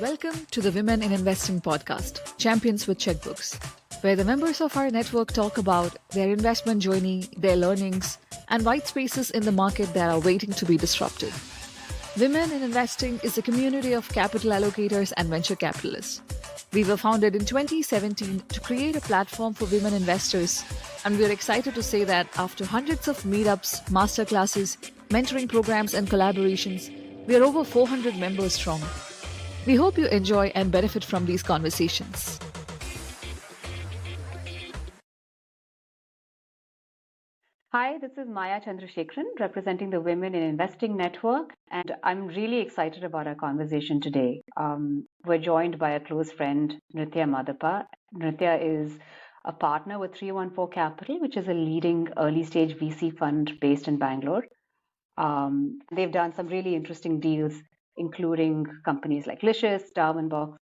Welcome to the Women in Investing podcast, Champions with Checkbooks, where the members of our network talk about their investment journey, their learnings, and white spaces in the market that are waiting to be disrupted. Women in Investing is a community of capital allocators and venture capitalists. We were founded in 2017 to create a platform for women investors, and we are excited to say that after hundreds of meetups, masterclasses, mentoring programs, and collaborations, we are over 400 members strong. We hope you enjoy and benefit from these conversations. Hi, this is Maya Chandrasekaran representing the Women in Investing Network, and I'm really excited about our conversation today. We're joined by a close friend, Nruthya Madappa. Nruthya is a partner with 314 Capital, which is a leading early stage VC fund based in Bangalore. They've done some really interesting deals, including companies like Licious, Darwin Box,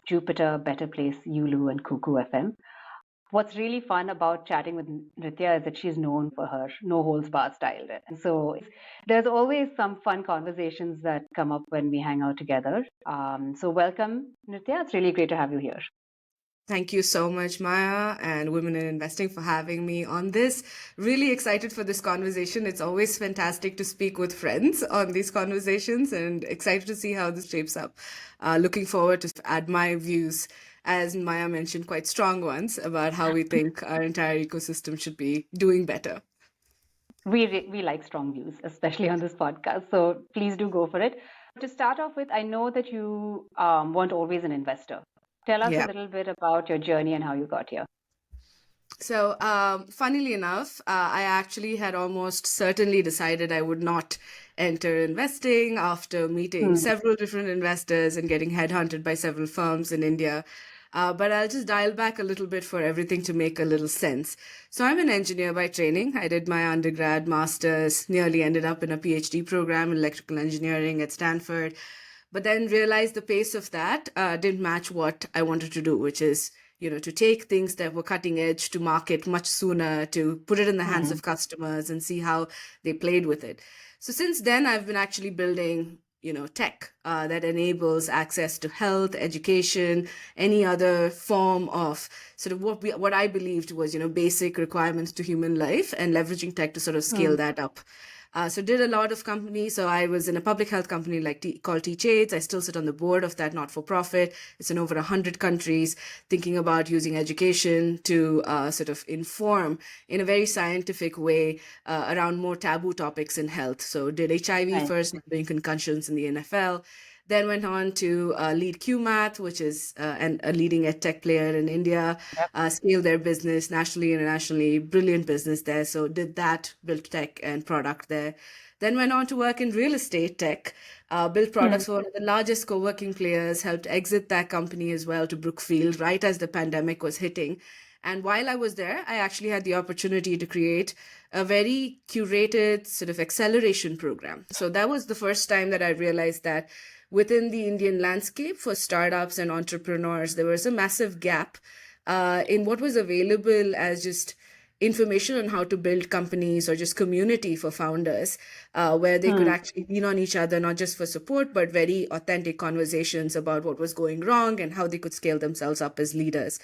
Jupiter, Better Place, Yulu, and Cuckoo FM. What's really fun about chatting with Nruthya is that she's known for her no holds barred style. And so there's always some fun conversations that come up when we hang out together. So welcome, Nruthya. It's really great to have you here. Thank you so much, Maya and Women in Investing, for having me on this. Really excited for this conversation. It's always fantastic to speak with friends on these conversations and excited to see how this shapes up. Looking forward to add my views, as Maya mentioned, quite strong ones about how we think our entire ecosystem should be doing better. We like strong views, especially on this podcast. So please do go for it. To start off with, I know that you weren't always an investor. Tell us a little bit about your journey and how you got here. So, funnily enough, I actually had almost certainly decided I would not enter investing after meeting several different investors and getting headhunted by several firms in India. But I'll just dial back a little bit for everything to make a little sense. So I'm an engineer by training. I did my undergrad, master's, nearly ended up in a PhD program in electrical engineering at Stanford, but then realized the pace of that didn't match what I wanted to do, which is, to take things that were cutting edge to market much sooner, to put it in the hands of customers and see how they played with it. So since then, I've been actually building tech that enables access to health, education, any other form of sort of what I believed was, basic requirements to human life, and leveraging tech to sort of scale that up. So did a lot of companies. So I was in a public health company called TeachAids. I still sit on the board of that not-for-profit. It's in over 100 countries, thinking about using education to sort of inform in a very scientific way around more taboo topics in health. So did HIV first, doing concussions in the NFL. Then went on to lead QMath, which is a leading ed tech player in India, scale their business nationally, internationally, brilliant business there. So did that, built tech and product there. Then went on to work in real estate tech, built products for one of the largest co-working players, helped exit that company as well to Brookfield right as the pandemic was hitting. And while I was there, I actually had the opportunity to create a very curated sort of acceleration program. So that was the first time that I realized that within the Indian landscape for startups and entrepreneurs, there was a massive gap in what was available as just information on how to build companies or just community for founders, where they could actually lean on each other, not just for support, but very authentic conversations about what was going wrong and how they could scale themselves up as leaders.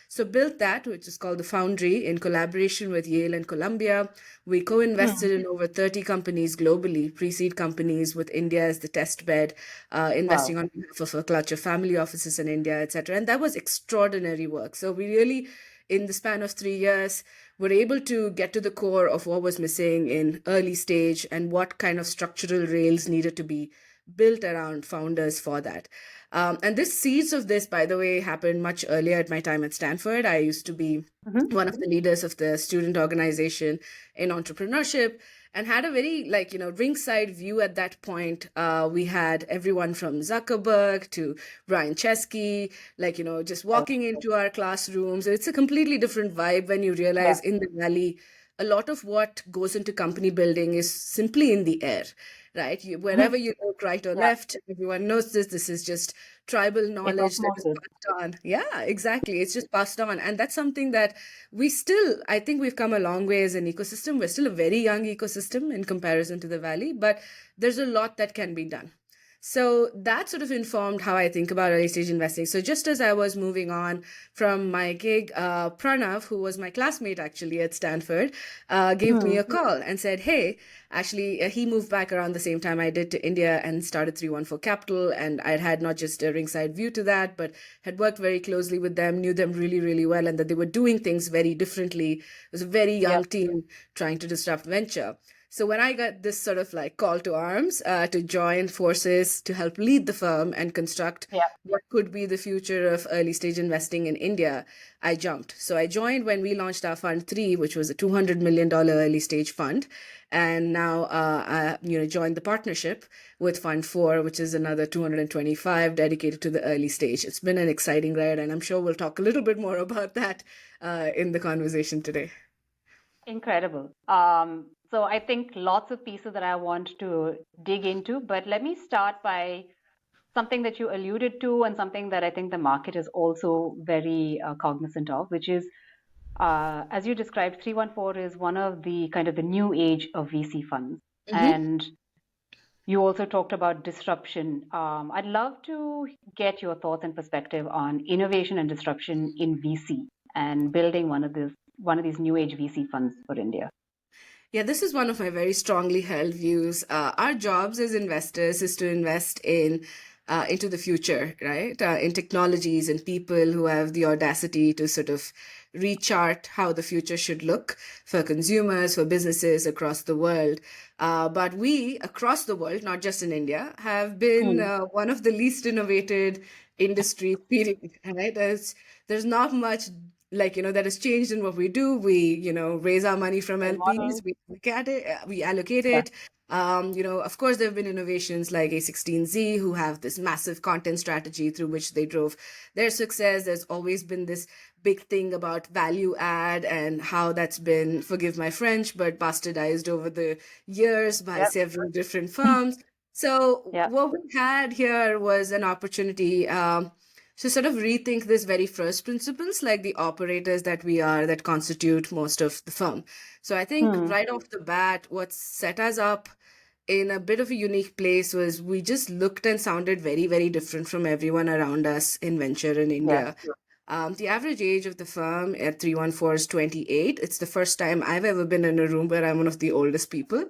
So built that, which is called the Foundry, in collaboration with Yale and Columbia. We co-invested in over 30 companies globally, pre-seed companies with India as the test bed, investing on behalf of a clutch of family offices in India, etc. And that was extraordinary work. So we really, in the span of 3 years, were able to get to the core of what was missing in early stage and what kind of structural rails needed to be built around founders for that. And this seeds of this, by the way, happened much earlier at my time at Stanford. I used to be one of the leaders of the student organization in entrepreneurship and had a very ringside view at that point. We had everyone from Zuckerberg to Brian Chesky, just walking into our classrooms. It's a completely different vibe when you realize in the Valley, a lot of what goes into company building is simply in the air. Right? Wherever you look, right or left, everyone knows this. This is just tribal knowledge that is passed on. Yeah, exactly. It's just passed on. And that's something that I think we've come a long way as an ecosystem. We're still a very young ecosystem in comparison to the Valley, but there's a lot that can be done. So that sort of informed how I think about early stage investing. So just as I was moving on from my gig, Pranav, who was my classmate actually at Stanford, gave me a call and said, "Hey, actually, he moved back around the same time I did to India and started 314 Capital. And I'd had not just a ringside view to that, but had worked very closely with them, knew them really, really well, and that they were doing things very differently. It was a very young team trying to disrupt venture. So when I got this sort of like call to arms to join forces to help lead the firm and construct what could be the future of early stage investing in India, I jumped. So I joined when we launched our Fund 3, which was a $200 million early stage fund. And now I joined the partnership with Fund 4, which is another 225 dedicated to the early stage. It's been an exciting ride, and I'm sure we'll talk a little bit more about that in the conversation today. Incredible. So I think lots of pieces that I want to dig into, but let me start by something that you alluded to and something that I think the market is also very cognizant of, which is, as you described, 314 is one of the kind of the new age of VC funds. And you also talked about disruption. I'd love to get your thoughts and perspective on innovation and disruption in VC and building one of these new age VC funds for India. Yeah, this is one of my very strongly held views. Our jobs as investors is to invest into the future, right? In technologies and people who have the audacity to sort of rechart how the future should look for consumers, for businesses across the world. But we, across the world, not just in India, have been one of the least innovated industries, period, right? There's not much that has changed in what we do. We raise our money from LPs, we allocate it. Of course, there have been innovations like A16Z, who have this massive content strategy through which they drove their success. There's always been this big thing about value add and how that's been, forgive my French, but bastardized over the years by several different firms. So what we had here was an opportunity to sort of rethink this very first principles, like the operators that we are, that constitute most of the firm. So I think right off the bat, what set us up in a bit of a unique place was we just looked and sounded very, very different from everyone around us in venture in India. The average age of the firm at 314 is 28. It's the first time I've ever been in a room where I'm one of the oldest people.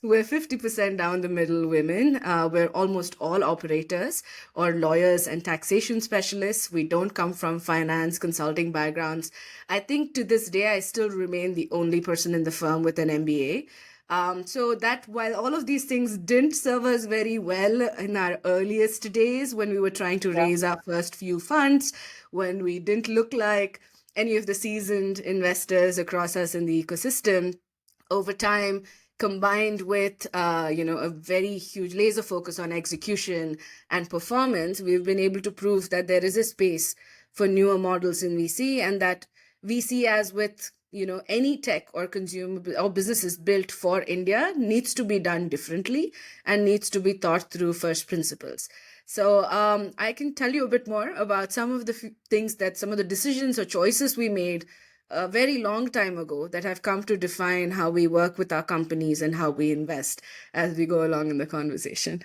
We're 50% down the middle women. We're almost all operators or lawyers and taxation specialists. We don't come from finance, consulting backgrounds. I think to this day, I still remain the only person in the firm with an MBA. So that while all of these things didn't serve us very well in our earliest days when we were trying to raise our first few funds, when we didn't look like any of the seasoned investors across us in the ecosystem, over time, combined with a very huge laser focus on execution and performance, we've been able to prove that there is a space for newer models in VC, and that VC, as with any tech or consumer or businesses built for India, needs to be done differently and needs to be thought through first principles. So I can tell you a bit more about some of the things that some of the decisions or choices we made a very long time ago that have come to define how we work with our companies and how we invest as we go along in the conversation.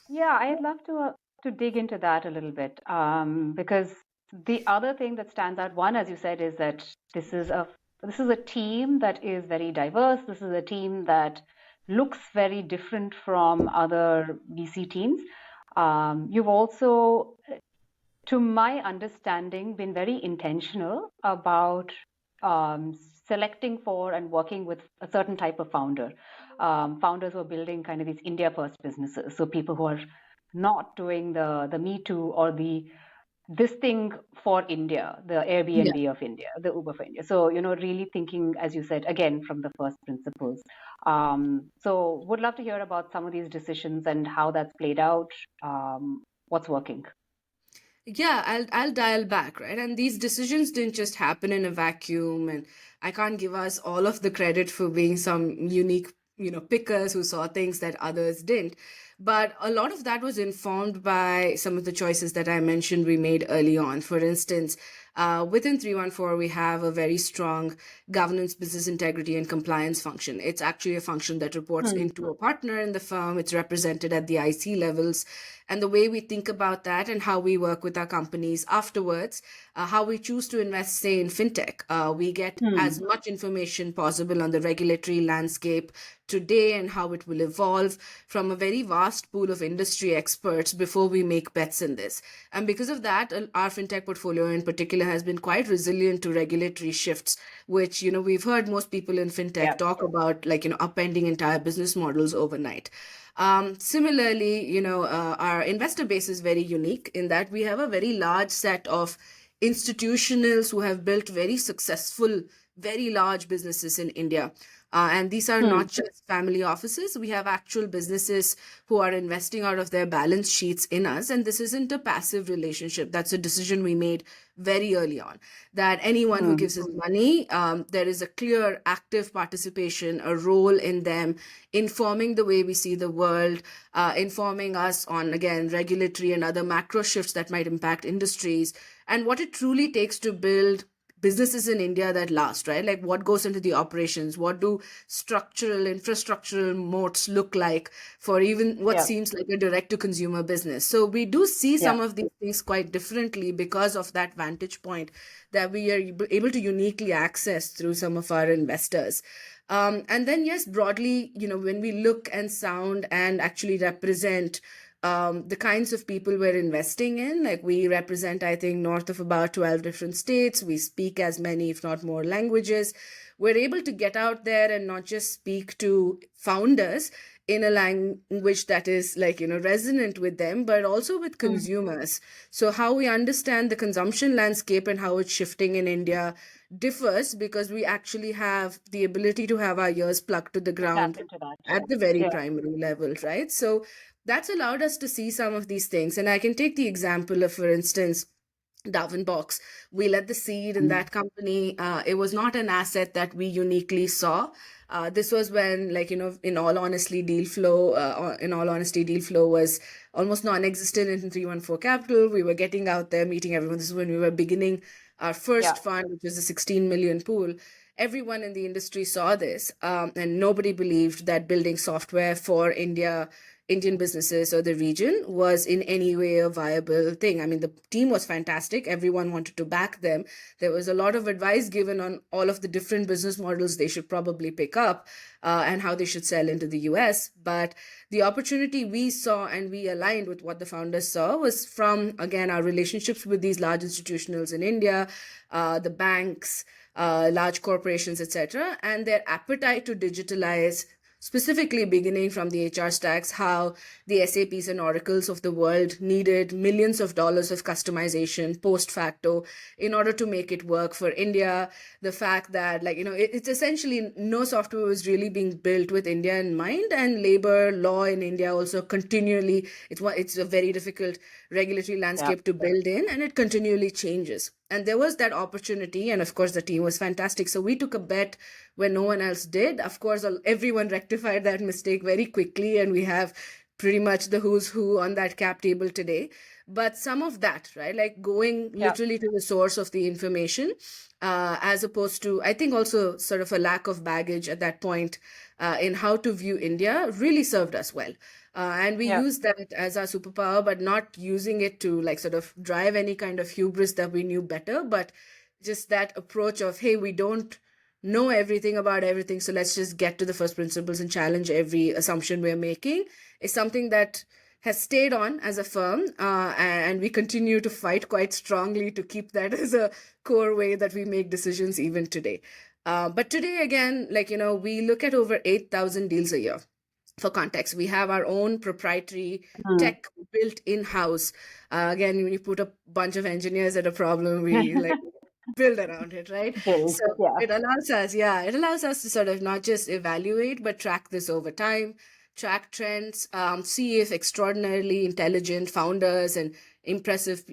Yeah, I'd love to dig into that a little bit because the other thing that stands out, one, as you said, is that this is a team that is very diverse. This is a team that looks very different from other VC teams. You've also, to my understanding, been very intentional about selecting for and working with a certain type of founder. Founders who are building kind of these India first businesses. So people who are not doing the Me Too or this thing for India, the Airbnb of India, the Uber for India. So, really thinking, as you said, again, from the first principles. So would love to hear about some of these decisions and how that's played out, what's working. Yeah, I'll dial back, right? And these decisions didn't just happen in a vacuum, and I can't give us all of the credit for being some unique, pickers who saw things that others didn't. But a lot of that was informed by some of the choices that I mentioned we made early on. For instance, Within 314, we have a very strong governance, business integrity, and compliance function. It's actually a function that reports into a partner in the firm. It's represented at the IC levels. And the way we think about that and how we work with our companies afterwards, how we choose to invest, say, in fintech, we get as much information possible on the regulatory landscape today and how it will evolve from a very vast pool of industry experts before we make bets in this. And because of that, our fintech portfolio in particular has been quite resilient to regulatory shifts, which, we've heard most people in fintech talk about, like, upending entire business models overnight. Similarly, our investor base is very unique in that we have a very large set of institutionals who have built very successful, very large businesses in India. And these are not just family offices. We have actual businesses who are investing out of their balance sheets in us. And this isn't a passive relationship. That's a decision we made very early on, that anyone who gives us money, there is a clear active participation, a role in them informing the way we see the world, informing us on, again, regulatory and other macro shifts that might impact industries, and what it truly takes to build businesses in India that last, right? Like what goes into the operations? What do infrastructural moats look like for even what seems like a direct to consumer business? So we do see some of these things quite differently because of that vantage point that we are able to uniquely access through some of our investors. And then, yes, broadly, when we look and sound and actually represent the kinds of people we're investing in, like we represent, I think, north of about 12 different states. We speak as many, if not more, languages. We're able to get out there and not just speak to founders in a language that is like, resonant with them, but also with consumers. So how we understand the consumption landscape and how it's shifting in India differs because we actually have the ability to have our ears plugged to the ground at the very primary level, right? So that's allowed us to see some of these things. And I can take the example of, for instance, Darwinbox. We let the seed in that company. It was not an asset that we uniquely saw. This was when, like, in all honesty, deal flow was almost non-existent in 314 Capital. We were getting out there, meeting everyone. This is when we were beginning our first fund, which was a 16 million pool. Everyone in the industry saw this, and nobody believed that building software for Indian businesses or the region was in any way a viable thing. I mean, the team was fantastic. Everyone wanted to back them. There was a lot of advice given on all of the different business models they should probably pick up and how they should sell into the US. But the opportunity we saw and we aligned with what the founders saw was from, again, our relationships with these large institutionals in India, the banks, large corporations, etc., and their appetite to digitalize, specifically beginning from the HR stacks, how the SAPs and Oracles of the world needed millions of dollars of customization post facto in order to make it work for India. The fact that, like, it's essentially no software was really being built with India in mind, and labor law in India also continually, it's a very difficult regulatory landscape to build in, and it continually changes. And there was that opportunity, and of course the team was fantastic. So we took a bet when no one else did. Of course, everyone rectified that mistake very quickly, and we have pretty much the who's who on that cap table today. But some of that, right, like going literally to the source of the information, as opposed to, I think, also sort of a lack of baggage at that point in how to view India, really served us well. And we use that as our superpower, but not using it to, like, sort of drive any kind of hubris that we knew better, but just that approach of, hey, we don't know everything about everything, so let's just get to the first principles and challenge every assumption we're making, is something that has stayed on as a firm, and we continue to fight quite strongly to keep that as a core way that we make decisions even today. But today, again, like, we look at over 8,000 deals a year. For context, we have our own proprietary tech built in-house. Again, when you put a bunch of engineers at a problem, we like build around it, right? So it allows us to sort of not just evaluate, but track this over time, track trends, see if extraordinarily intelligent founders and impressive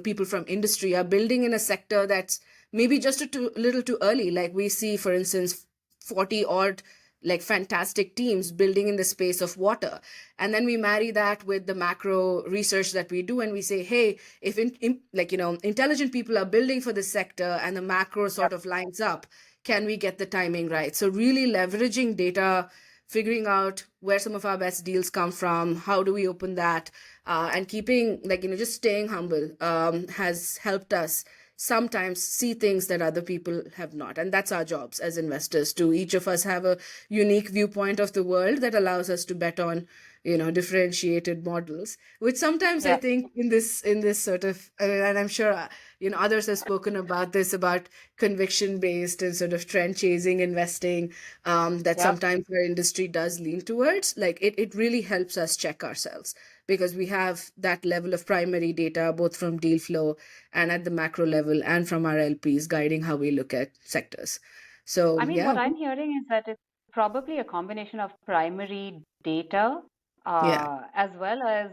people from industry are building in a sector that's maybe just a little too early. Like we see, for instance, 40 odd like fantastic teams building in the space of water. And then we marry that with the macro research that we do, and we say, hey, if intelligent people are building for this sector and the macro sort of lines up, can we get the timing right? So really leveraging data, figuring out where some of our best deals come from, how do we open that, and keeping just staying humble has helped us sometimes see things that other people have not. And that's our jobs as investors too. Each of us have a unique viewpoint of the world that allows us to bet on differentiated models, which sometimes I think in this sort of, and I'm sure others have spoken about this, about conviction based and sort of trend chasing investing, that sometimes our industry does lean towards. Like it really helps us check ourselves, because we have that level of primary data, both from deal flow and at the macro level, and from our LPs guiding how we look at sectors. So I mean, what I'm hearing is that it's probably a combination of primary data, as well as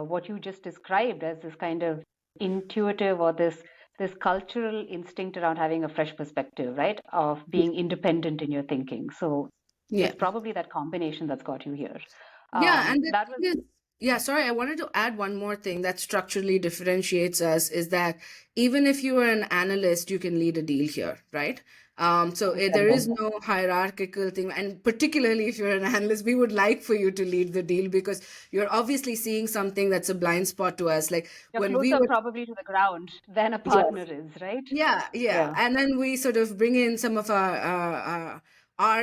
what you just described as this kind of intuitive, or this cultural instinct around having a fresh perspective, right? Of being independent in your thinking. So it's probably that combination that's got you here. And that was sorry, I wanted to add one more thing that structurally differentiates us, is that even if you are an analyst, you can lead a deal here, right? There is no hierarchical thing. And particularly if you're an analyst, we would like for you to lead the deal, because you're obviously seeing something that's a blind spot to us. Like you're when closer we were probably to the ground than a partner is, right? Yeah. And then we sort of bring in some of our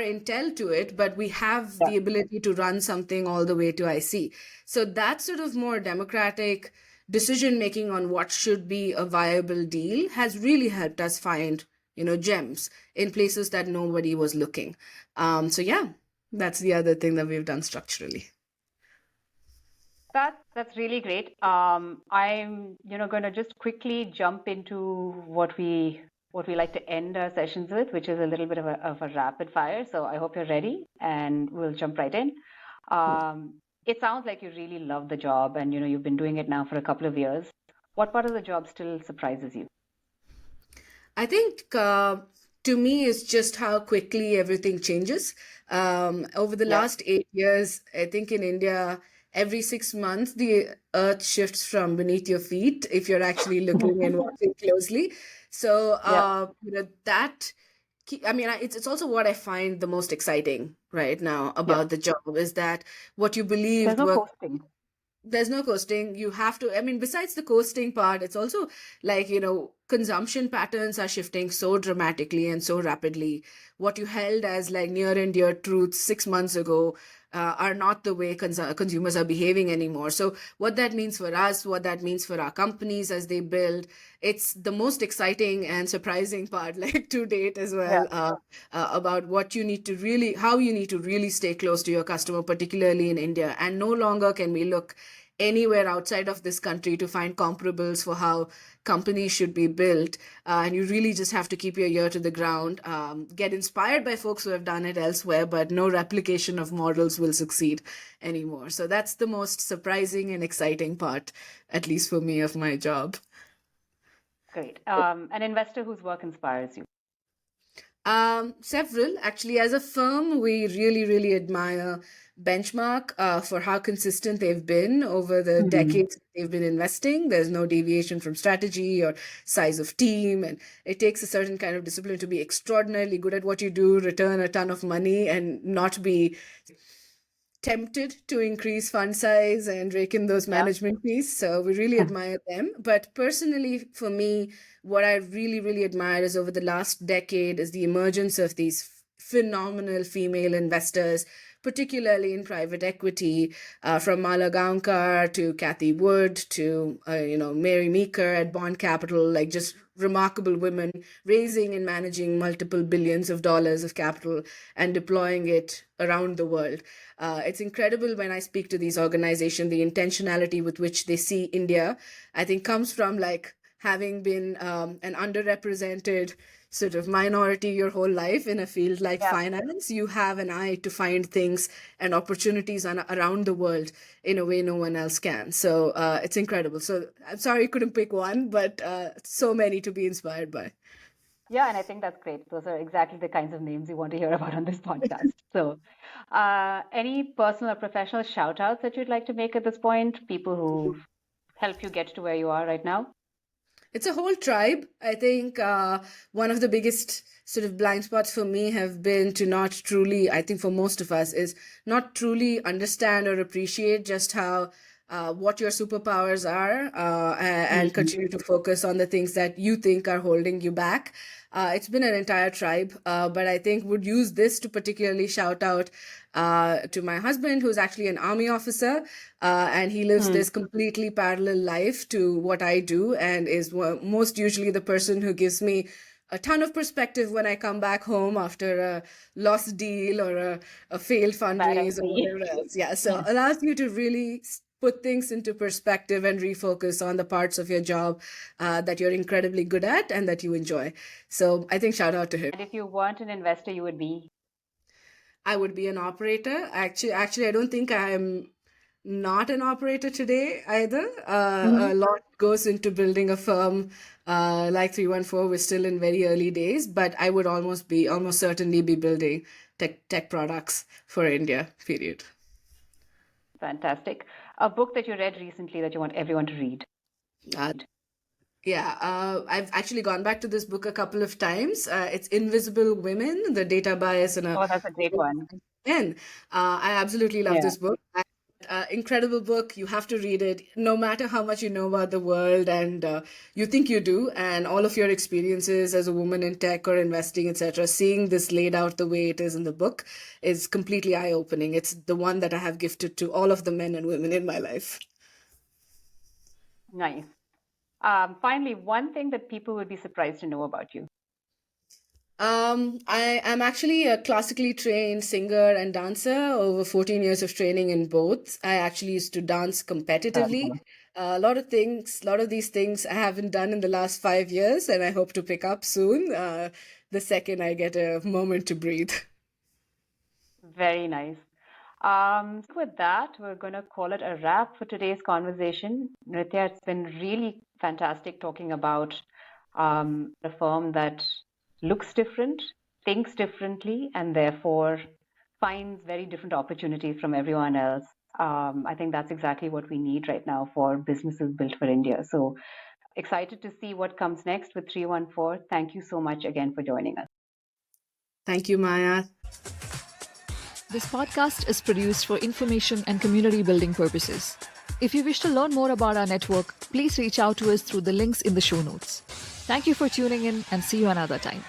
intel to it, but we have the ability to run something all the way to IC. So that sort of more democratic decision making on what should be a viable deal has really helped us find, gems in places that nobody was looking. That's the other thing that we've done structurally. That's really great. I'm going to just quickly jump into what we like to end our sessions with, which is a little bit of a rapid fire. So I hope you're ready, and we'll jump right in. It sounds like you really love the job, and you've been doing it now for a couple of years. What part of the job still surprises you? I think to me is just how quickly everything changes. Over the last 8 years, I think in India, every 6 months, the earth shifts from beneath your feet if you're actually looking and watching closely. So, that, I mean, it's also what I find the most exciting right now about the job, is that what you believed There's no coasting. There's no coasting. You have to, I mean, besides the coasting part, it's also like, consumption patterns are shifting so dramatically and so rapidly. What you held as like near and dear truths 6 months ago are not the way consumers are behaving anymore. So what that means for us, what that means for our companies as they build, it's the most exciting and surprising part, like to date as well, about what you need to really, how you need to really stay close to your customer, particularly in India. And no longer can we look anywhere outside of this country to find comparables for how companies should be built. And you really just have to keep your ear to the ground, get inspired by folks who have done it elsewhere, but no replication of models will succeed anymore. So that's the most surprising and exciting part, at least for me, of my job. Great. An investor whose work inspires you? Several. Actually, as a firm, we really, really admire Benchmark for how consistent they've been over the decades they've been investing. There's no deviation from strategy or size of team, and it takes a certain kind of discipline to be extraordinarily good at what you do, return a ton of money, and not be tempted to increase fund size and rake in those management fees. So we really admire them. But personally, for me, what I really, really admire is over the last decade is the emergence of these phenomenal female investors, particularly in private equity, from Mala Gaonkar to Kathy Wood to Mary Meeker at Bond Capital, like just remarkable women raising and managing multiple billions of dollars of capital and deploying it around the world. It's incredible when I speak to these organizations, the intentionality with which they see India, I think comes from like having been an underrepresented sort of minority your whole life in a field like finance. You have an eye to find things and opportunities around the world in a way no one else can. So it's incredible. So I'm sorry I couldn't pick one, but so many to be inspired by. Yeah, and I think that's great. Those are exactly the kinds of names you want to hear about on this podcast. So, any personal or professional shout outs that you'd like to make at this point? People who help you get to where you are right now? It's a whole tribe. I think one of the biggest sort of blind spots for me have been to not truly, I think for most of us, is not truly understand or appreciate just how what your superpowers are and Mhm. continue to focus on the things that you think are holding you back. It's been an entire tribe, but I think would use this to particularly shout out to my husband, who's actually an army officer, and he lives Mm. this completely parallel life to what I do, and is most usually the person who gives me a ton of perspective when I come back home after a lost deal or a failed Bad fundraise or MP. whatever else. Yeah, so allows you to really put things into perspective and refocus on the parts of your job that you're incredibly good at and that you enjoy. So I think shout out to him. And if you weren't an investor, you would be. I would be an operator. Actually, I don't think I'm not an operator today either. A lot goes into building a firm like 314. We're still in very early days, but I would almost certainly be building tech products for India, period. Fantastic. A book that you read recently that you want everyone to read. Uh, Yeah, I've actually gone back to this book a couple of times. It's Invisible Women, the data bias in a Oh, that's a great one. men. I absolutely love Yeah. this book. Incredible book. You have to read it, no matter how much you know about the world and you think you do, and all of your experiences as a woman in tech or investing, etc. Seeing this laid out the way it is in the book is completely eye-opening. It's the one that I have gifted to all of the men and women in my life. Nice. Finally, one thing that people would be surprised to know about you. I am actually a classically trained singer and dancer, over 14 years of training in both. I actually used to dance competitively. A lot of these things I haven't done in the last 5 years, and I hope to pick up soon, the second I get a moment to breathe. Very nice. So with that, we're going to call it a wrap for today's conversation. Nruthya, it's been really fantastic talking about a firm that looks different, thinks differently, and therefore finds very different opportunities from everyone else. I think that's exactly what we need right now for businesses built for India. So excited to see what comes next with 314. Thank you so much again for joining us. Thank you, Maya. This podcast is produced for information and community building purposes. If you wish to learn more about our network, please reach out to us through the links in the show notes. Thank you for tuning in and see you another time.